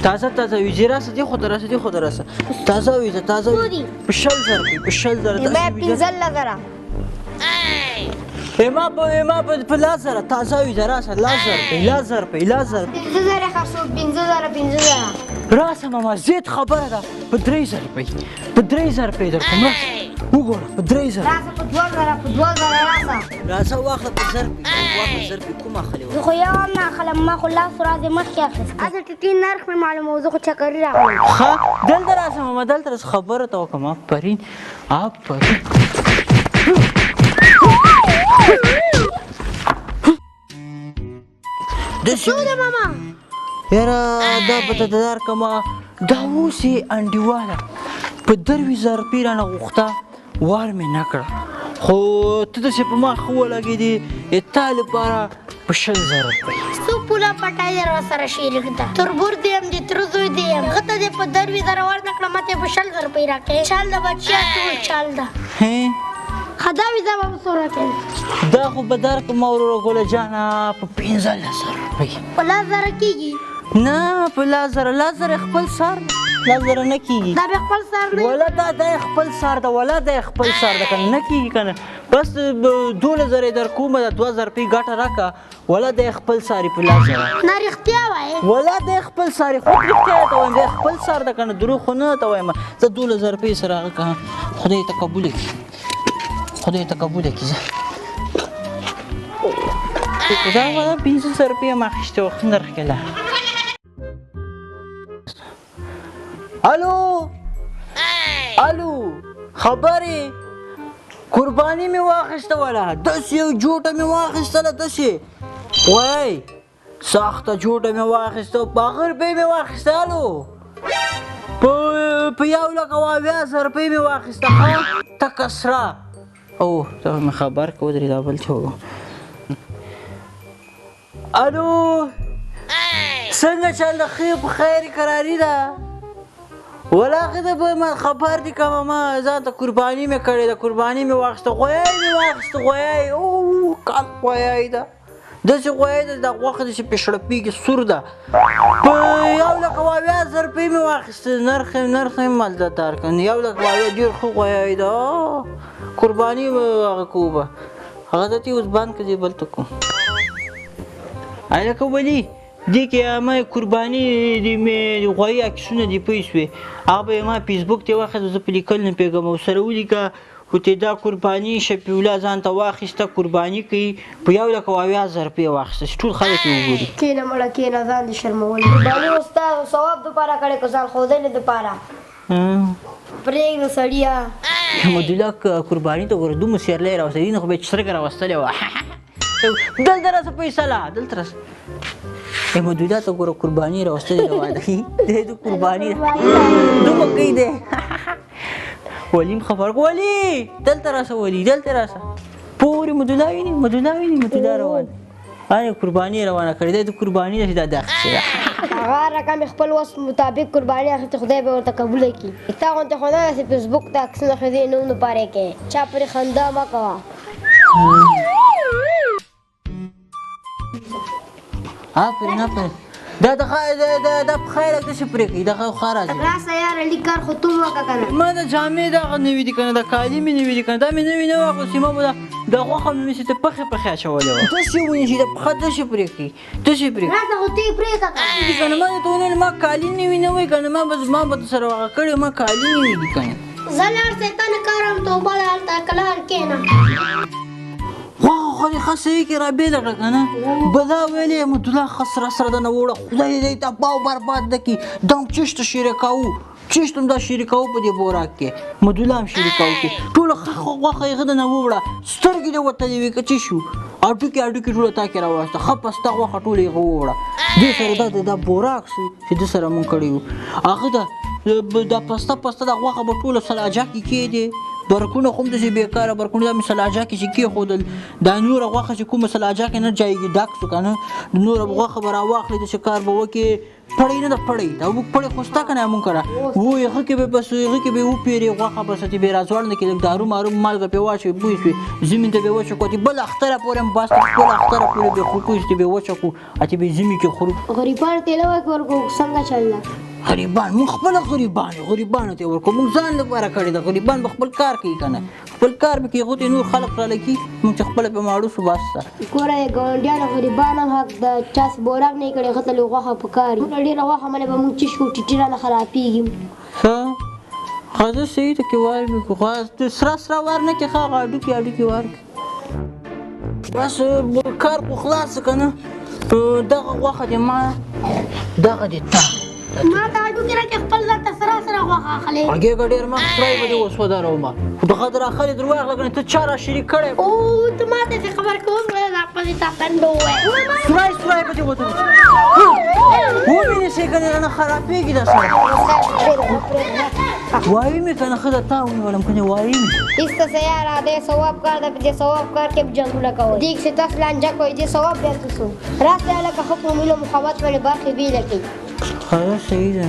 تازه تازه وي چې راسه دې خو ته راسه دې خو ته راسه تازه وي تازه وي په 100,000 روپۍ په 100,000 ما 15,000 ما په 10,000 تازه وي راسه 10,000 روپۍ 10,000 15,000 خرڅو 15,000 راسه ماما زیات خبره ده په 3,000 روپۍ په 3,000 روپۍ درکوم راسه وګوره په 3,000 راسه په 2,000 راسه واخله په 1000 روپۍ کوم اخلي زه خو یو هم نه اخلم ما خو لاس ورځې مخکې اخیستی اته ټیټي نرخ مې معلومه و زه خو چکري راغلم ښه دلته راسه ماما دلته راسه خبره ته وکړم آفرین څو ده ماما یاره دا به ته درکړمه دا اوس یې انډیواله په 10,000 روپۍ رانه غوښته وار مې نه کړه خو ته داسې په ما ښه ولګېدې تا لپاره په 100,000 روپۍ څو پوله پټای در سره شریک ده تربور دی هم د تر زوی دی هم غته دې په 10,000 ورنه کړه ماته په 100,000 روپۍ راکړې چال ده بچیا ټول چال ده خداوي دا به څو راکړې دا خو به درکړم وروره ګله جانه په 15,000 روپۍ په 10,000 کېږي نه په 10,000 خپل سار 10,000 نه کېږي دا به خپل سار نه ولا دا خپل سار ده ولا دا خپل سار ده کنه نه کېږي کنه بس 12,000 در کومه د 2,000 روپۍ ګټه راکړه ولا د خپل ساري په 10,000 نه رښتیا وایې ولا د خپل ساري خو رښتیا ته وایم د خپل سار ده کنه دروغ خو نه ته وایم زه 12,000 روپۍ سره هغه کړم خدای ته قبوله کړي زه دا 15,000 روپۍ ما اخیستې وه ښه نرخ کې لا الو خبرې قرباني مې واخیسته وله داسې یو جوټه مې واخیستله داسې وای سخته جوټه مې واخیسته په هغه روپۍ مې واخیسته په 1,80,000 روپۍ مې واخیسته ښه تکه سره او ته مې خبر که ودرې دا بل څه الو څنګه چل د ښې په خیر قراري ده ولاغه د به خبر دی کومه ما ځان ته قرباني مې کړې ده قرباني مې واخیسته غویی مې واخیسته غویی او کال غویی ده داسې غویی ده دا غوښه داسې په شړپېږي سور ده په 1,80,000 روپۍ مې واخیسته نرخ یې مالدار کړ 1,80,000 ډېر ښه غویی ده قرباني به هغه کوو به هغه ته اوس بند کړه دې بل ته کوم هلکه ولي دې کې ما قرباني د مې غویي عکسونه دي پوه شوې هغه به یې ما فیسبوک ته واخیسته زه په لیکل نه پوهېږم او سره ولیکه خو ته دا قرباني شفیع الله ځان ته واخیسته قرباني کوي په 1,80,000 روپۍ واخیسته چې ټول خلک یې وګوري کېنه مړه کېنه ځان دې شرمول قرباني اوس تا ثواب دپاره کړې که ځان ښودلې دپاره پرېږده سړیه حمدالله قرباني ته ګوره دومره سیرلی راوستلی نه خو به یې سترګه راوستلې وه دلته راسه فیصله دلته راسه حمدالله ته ګوره قرباني راوستلې ده واده دی د قرباني ده دومره کوي دی ولیم خبر ولي دلته راسه ولي دلته راسه پورې حمدالله ویني حمدالله روان قرباني روانه کړې دی د قرباني ده چې دا اخیستې ده هغه رقم خپل وس مطابق قرباني اخیستې خدای به ورته قبوله کړي تا غوندې خو نه داسې فیسبوک ته عکسونه ښځې نه پارې کې چا پرې خندا مه کوه آفرین دا د پخی لږ داسې پرې کوي دغه ښه راځي راسه یاره لیک کار خو تو وکړه که نه ما د جامې دغه نوي دي که نه د کالي مې نوي دي که نه دا مې نوي نه واخلوسي ما به د غوښه مې مسې ته پخې اچولې وه داسې ونیسي د پښه داسې پرې کوي راسه خو ته یې پرېږده که نه ما درته وویل ما کالي نوي نه وای که نه ما به سره هغه کړی ما کالي نوي دي که نه زه لاړ شیطان کارم توبه ده هلته کلار کښېنه خو دې ښه صحیح کې رابېله کړه که نه به دا ویلې حمدالله ښه سره دنه وړه خدای دې تباه او برباد نه کړي دا هم چشته شریکوو چشت هم دا شریکوو په دې بوراک کې حمدالله هم شریکوو کې ټوله غوښه یې ښه دنه ووړه سترګې دې وتلې وې که څه شو هډوکې ټوله تا کې راوسته ښه پسته غوښه ټوله یې ووړه دې سره دا بوراک چې ده سره مونږ کړی وو هغه دا پسته دا غوښه به ټوله سلاجه کې کېدې برکونه خو هم داسې بېکاره برکونه دا مې سلاجه کې چې کېښودل دا نوره غوښه چې کومه سلاجه کې نه جایږي ډک شو که نه نوره غوښه به راواخلې داسې کار به وکړې پړی نه ده پړی دا موږ پړی خو شته که نه موږ کره و هغه کې به بس هغه کې به وپېرې غوښه بس اتې به یې راځوړنده کې لږ دارو مارو مالګه پرې واچوې بوی شوې زمین ته به یې وچه کړو اتې بل اختره پورې هم بس بل اختره پورې به خورو اتې به یې وچه کړو اتې به یې زمین کې خورو غریبان ته له ورکو څنګه چل ده غریبان موږ خپله غریبانو ته ورکړو موږ ځان لپاره کړې ده غریبان به خپل کار کوي که نه خپل کار به کوي هغو ته نور خلک راله کي موږ چې خپله پرې ماړو شو بس ده ګوره د ګاونډیانو غریبانو حق د چا څه بوراک نه یې کړی هغه ته لږ غوښه پکار وي ډېره غوښه منې به موږ چش کړو ټیټي رانه خرابېږي ښه ښه زه صحیح ته کې وار مې کړو سره وار نه کې ښه هغه هډوکي وار کړي بس کار خو خلاص که نه دغه غوښه دې ما دغه دې تا ما ته هډوکي راکړې خپل ځان ته سره غوښه اخلې هغې ډېر مخ سرای به دې وسودرومه خو دغه در اخلې در واغله که نه ته چا را شریک کړی او ته ما ته چې خبر کوم دا خپلې تا کنډو ووایه سرای به دې ودروم ومینې سې که نه رانه خرابېږي دا سره وایي مې که نه ښه ده تا ونیولم که نه وایي مې ایسته سه یاره دی ثواب کار ده په دې ثواب کار کې جنګونه کوئ دیګ چې تاسو لانجه کوئ دې ثواب بیا څه شو راسئ هلکه ښه په مینه محبت باندې برخې بېله کړئ ښه صحیح ده